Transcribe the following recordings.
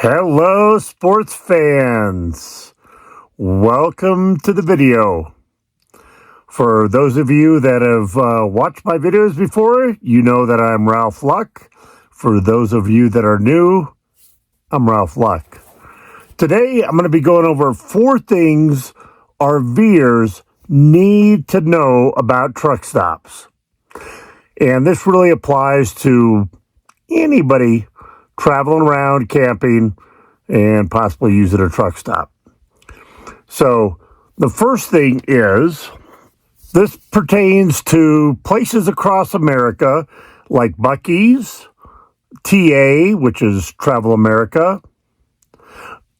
Hello, sports fans. Welcome to the video. For those of you that have watched my videos before, you know that I'm Ralph Luck. For those of you that are new, I'm Ralph Luck. Today, I'm going to be going over 4 things RVers need to know about truck stops. And this really applies to anybody traveling around, camping, and possibly using a truck stop. So the first thing is, this pertains to places across America like Buc-ee's, TA, which is Travel America,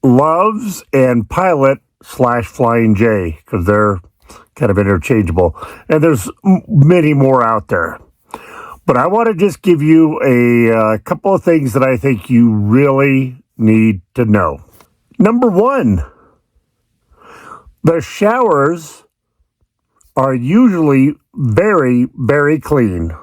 Love's, and Pilot/Flying J, because they're kind of interchangeable. And there's many more out there. But I want to just give you a couple of things that I think you really need to know. Number 1, the showers are usually very, very clean.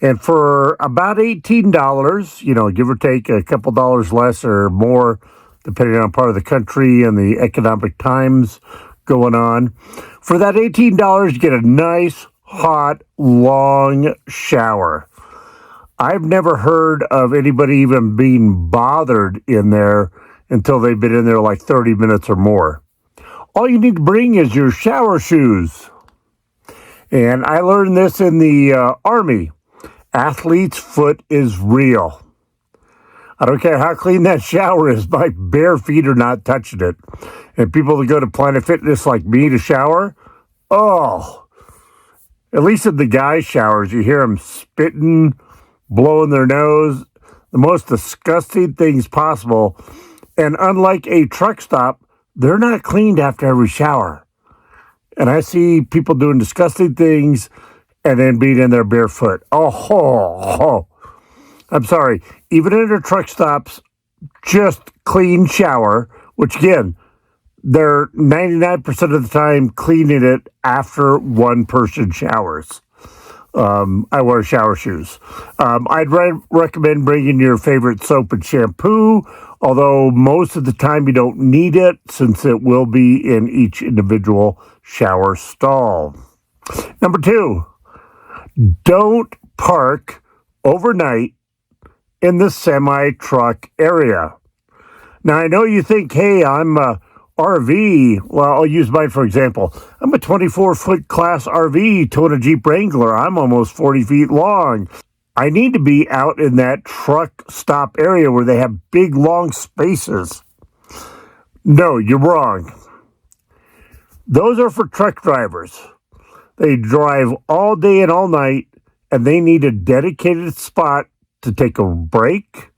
And for about $18, give or take a couple dollars less or more, depending on part of the country and the economic times going on, for that $18, you get a nice, hot, long shower. I've never heard of anybody even being bothered in there until they've been in there like 30 minutes or more. All you need to bring is your shower shoes. And I learned this in the Army. Athlete's foot is real. I don't care how clean that shower is, my bare feet are not touching it. And people that go to Planet Fitness like me to shower, at least in the guys' showers, you hear them spitting, blowing their nose, the most disgusting things possible. And unlike a truck stop, they're not cleaned after every shower. And I see people doing disgusting things and then being in their barefoot. I'm sorry. Even in a truck stops, just clean shower, which again, they're 99% of the time cleaning it after one person showers. I wear shower shoes. I'd recommend bringing your favorite soap and shampoo, although most of the time you don't need it since it will be in each individual shower stall. Number 2, don't park overnight in the semi-truck area. Now, I know you think, hey, I'm a RV. Well, I'll use mine for example. I'm a 24-foot class RV towing a Jeep Wrangler. I'm almost 40 feet long. I need to be out in that truck stop area where they have big, long spaces. No, you're wrong. Those are for truck drivers. They drive all day and all night, and they need a dedicated spot to take a break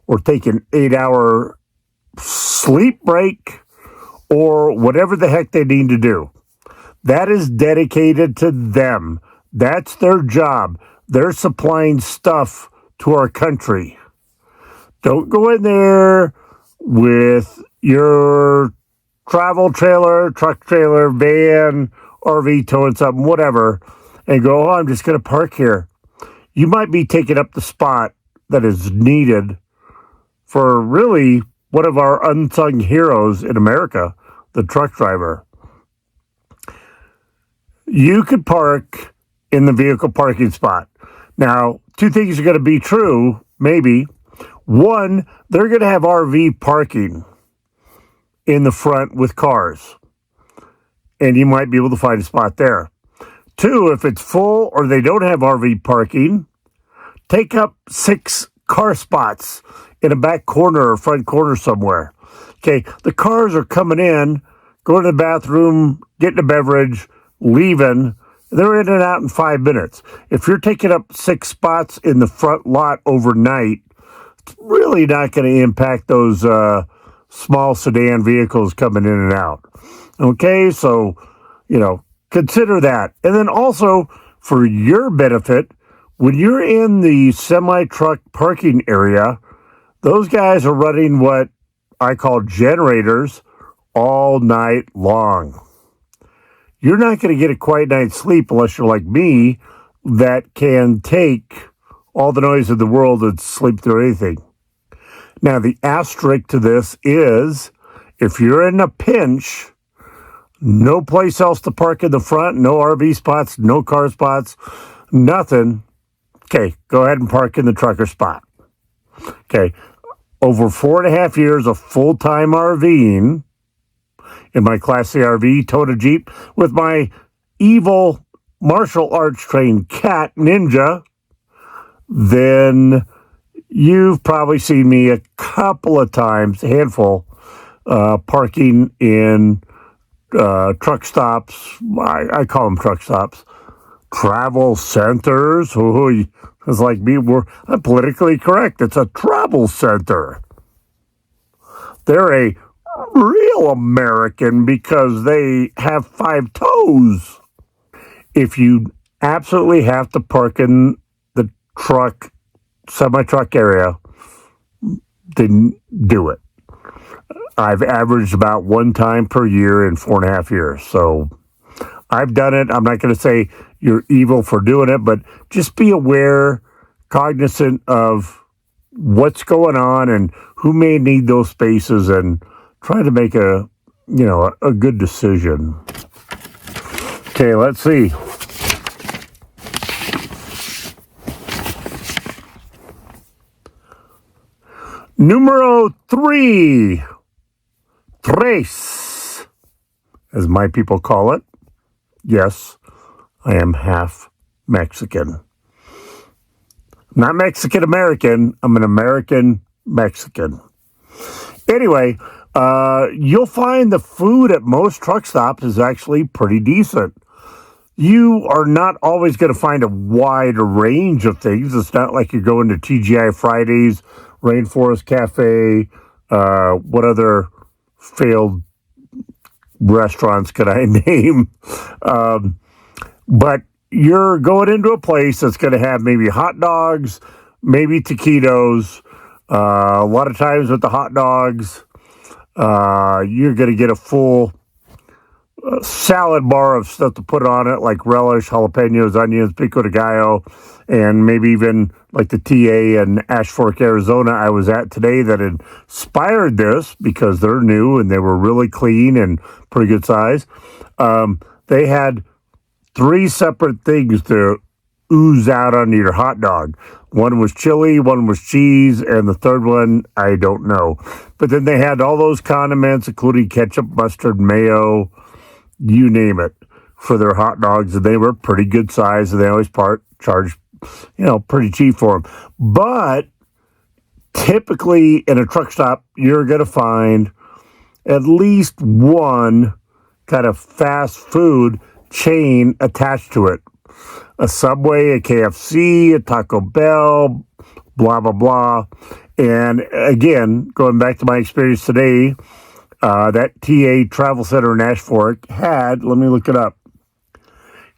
or take an 8-hour sleep break or whatever the heck they need to do. That is dedicated to them. That's their job. They're supplying stuff to our country. Don't go in there with your travel trailer, truck trailer, van, RV towing something, whatever, and go, I'm just going to park here. You might be taking up the spot that is needed for really one of our unsung heroes in America, the truck driver. You could park in the vehicle parking spot. Now, 2 things are going to be true, maybe. 1, they're going to have RV parking in the front with cars, and you might be able to find a spot there. 2, if it's full or they don't have RV parking, take up 6 car spots in a back corner or front corner somewhere. Okay, the cars are coming in, going to the bathroom, getting a beverage, leaving. They're in and out in 5 minutes. If you're taking up 6 spots in the front lot overnight, it's really not going to impact those small sedan vehicles coming in and out. Okay, so, consider that. And then also, for your benefit, when you're in the semi-truck parking area, those guys are running what I call generators all night long. You're not going to get a quiet night's sleep unless you're like me, that can take all the noise of the world and sleep through anything. Now, the asterisk to this is if you're in a pinch, no place else to park in the front, no RV spots, no car spots, nothing. Okay, go ahead and park in the trucker spot. Okay, over 4.5 years of full-time RVing in my Class C RV, towed a Jeep with my evil martial arts trained cat Ninja, then you've probably seen me a couple of times, a handful, parking in truck stops. I call them truck stops. Travel centers. It's like me. I'm politically correct. It's a travel center. They're a real American because they have 5 toes. If you absolutely have to park in the truck, semi-truck area, then do it. I've averaged about 1 time per year in 4.5 years. So I've done it. I'm not going to say you're evil for doing it, but just be aware, cognizant of what's going on and who may need those spaces, and try to make a good decision. Okay, let's see. Numero 3. Tres, as my people call it. Yes, I am half Mexican. Not Mexican-American. I'm an American-Mexican. Anyway, you'll find the food at most truck stops is actually pretty decent. You are not always going to find a wide range of things. It's not like you're going to TGI Fridays, Rainforest Cafe, what other failed restaurants could I name? But you're going into a place that's going to have maybe hot dogs, maybe taquitos. A lot of times with the hot dogs, you're going to get a full salad bar of stuff to put on it, like relish, jalapenos, onions, pico de gallo, and maybe even like the TA in Ash Fork, Arizona I was at today that inspired this because they're new and they were really clean and pretty good size. They had 3 separate things to ooze out onto your hot dog. One was chili, one was cheese, and the third one, I don't know. But then they had all those condiments, including ketchup, mustard, mayo, you name it, for their hot dogs, and they were pretty good size, and they always charge, pretty cheap for them. But typically in a truck stop, you're going to find at least one kind of fast food chain attached to it. A Subway, a KFC, a Taco Bell, blah, blah, blah. And again, going back to my experience today, that TA Travel Center in Ash Fork had, let me look it up,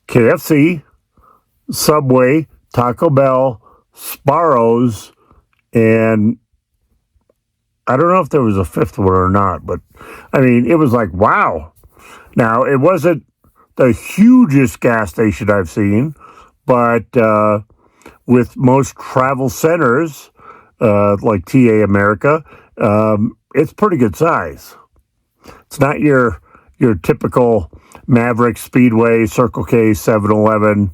KFC, Subway, Taco Bell, Sparrows, and I don't know if there was a 5th one or not, but I mean, it was like, wow. Now, it wasn't the hugest gas station I've seen, but with most travel centers, like TA America, it's pretty good size. It's not your typical Maverick, Speedway, Circle K, 7-Eleven.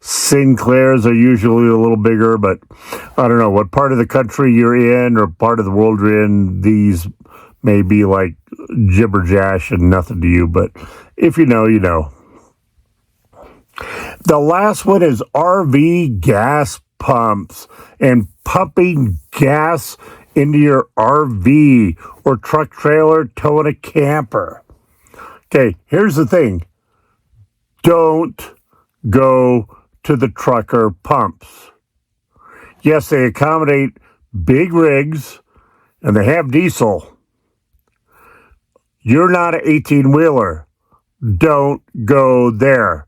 Sinclairs are usually a little bigger, but I don't know what part of the country you're in or part of the world you're in. These may be like jibber jash and nothing to you, but if you know, you know. The last one is RV gas pumps and pumping gas into your RV or truck trailer towing a camper. Okay, here's the thing. Don't go to the trucker pumps. Yes, they accommodate big rigs and they have diesel. You're not an 18-wheeler. Don't go there.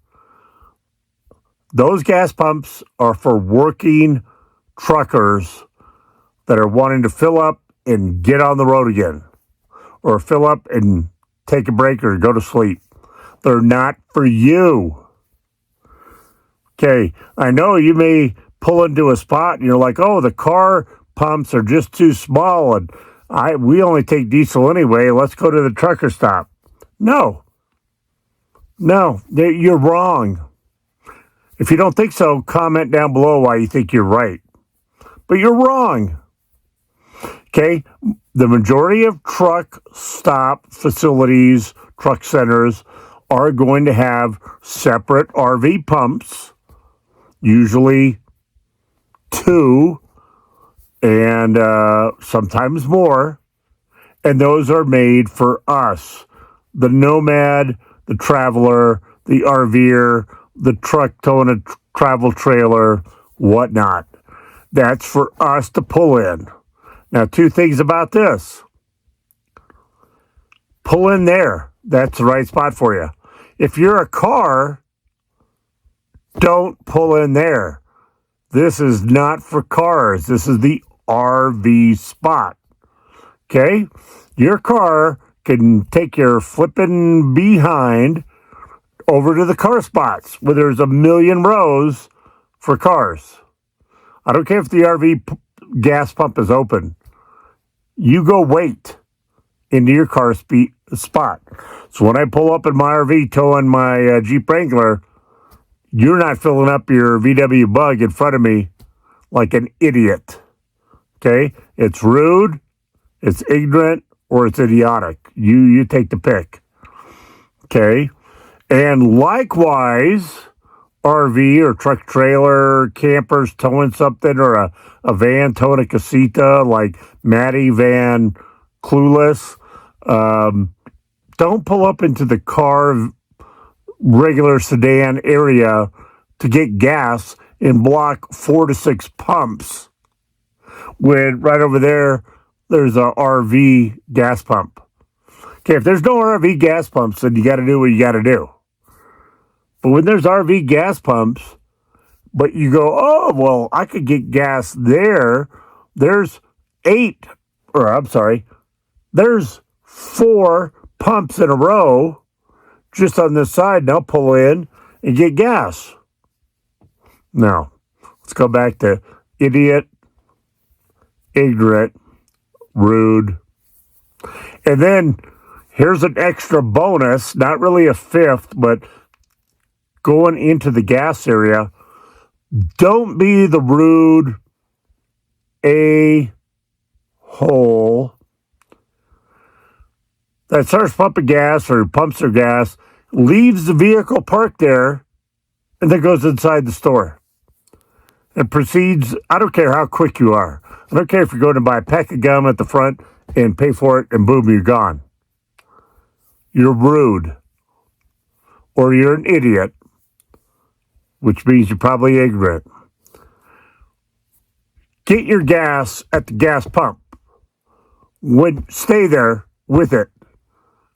Those gas pumps are for working truckers that are wanting to fill up and get on the road again, or fill up and take a break or go to sleep. They're not for you. Okay, I know you may pull into a spot and you're like, oh, the car pumps are just too small, and we only take diesel anyway. Let's go to the trucker stop. No, you're wrong. If you don't think so, comment down below why you think you're right. But you're wrong. Okay, the majority of truck stop facilities, truck centers, are going to have separate RV pumps, usually 2 and sometimes more, and those are made for us, the nomad, the traveler, the RVer, the truck towing a travel trailer, whatnot. That's for us to pull in. Now, 2 things about this. Pull in there. That's the right spot for you. If you're a car, don't pull in there. This is not for cars. This is the RV spot. Okay? Your car can take your flipping behind over to the car spots where there's a million rows for cars. I don't care if the RV gas pump is open. You go wait into your car spot. So when I pull up in my RV towing my Jeep Wrangler, you're not filling up your VW Bug in front of me like an idiot. Okay? It's rude, it's ignorant, or it's idiotic. You take the pick. Okay? And likewise, RV or truck trailer campers towing something, or a van towing a casita like Maddie Van Clueless. Don't pull up into the car regular sedan area to get gas and block 4 to 6 pumps when right over there's a RV gas pump. Okay, if there's no RV gas pumps, then you got to do what you got to do. But when there's RV gas pumps, but you go, oh, well, I could get gas there. There's 4 pumps in a row just on this side, and I'll pull in and get gas. Now, let's go back to idiot, ignorant, rude. And then here's an extra bonus, not really a 5th, but going into the gas area, don't be the rude a-hole that starts pumping gas or pumps their gas, leaves the vehicle parked there, and then goes inside the store and proceeds. I don't care how quick you are. I don't care if you're going to buy a pack of gum at the front and pay for it, and boom, you're gone. You're rude. Or you're an idiot, which means you're probably ignorant. Get your gas at the gas pump. Stay there with it.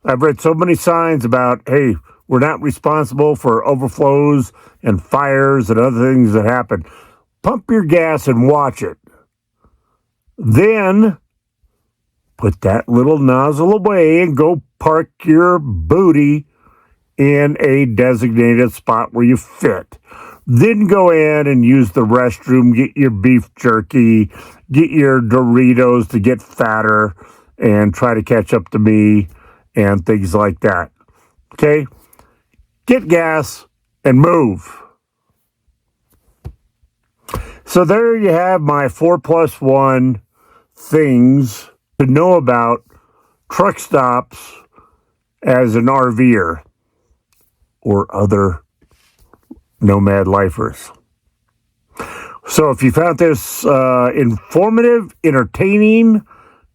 I've read so many signs about, hey, we're not responsible for overflows and fires and other things that happen. Pump your gas and watch it. Then put that little nozzle away and go park your booty in a designated spot where you fit. Then go in and use the restroom, get your beef jerky, get your Doritos to get fatter, and try to catch up to me and things like that. Okay? Get gas and move. So there you have my 4+1 things to know about truck stops as an RVer or other nomad lifers. So if you found this informative, entertaining,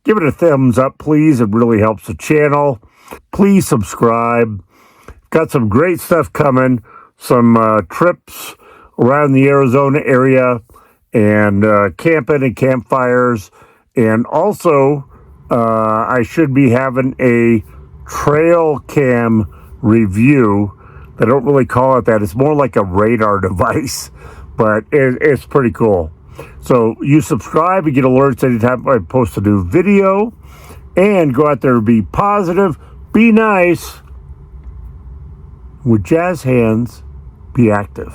give it a thumbs up, please. It really helps the channel. Please subscribe. Got some great stuff coming. Some trips around the Arizona area and camping and campfires. And also, I should be having a trail cam review. They don't really call it that. It's more like a radar device, but it's pretty cool. So you subscribe and get alerts anytime I post a new video. And go out there and be positive, be nice. With jazz hands, be active.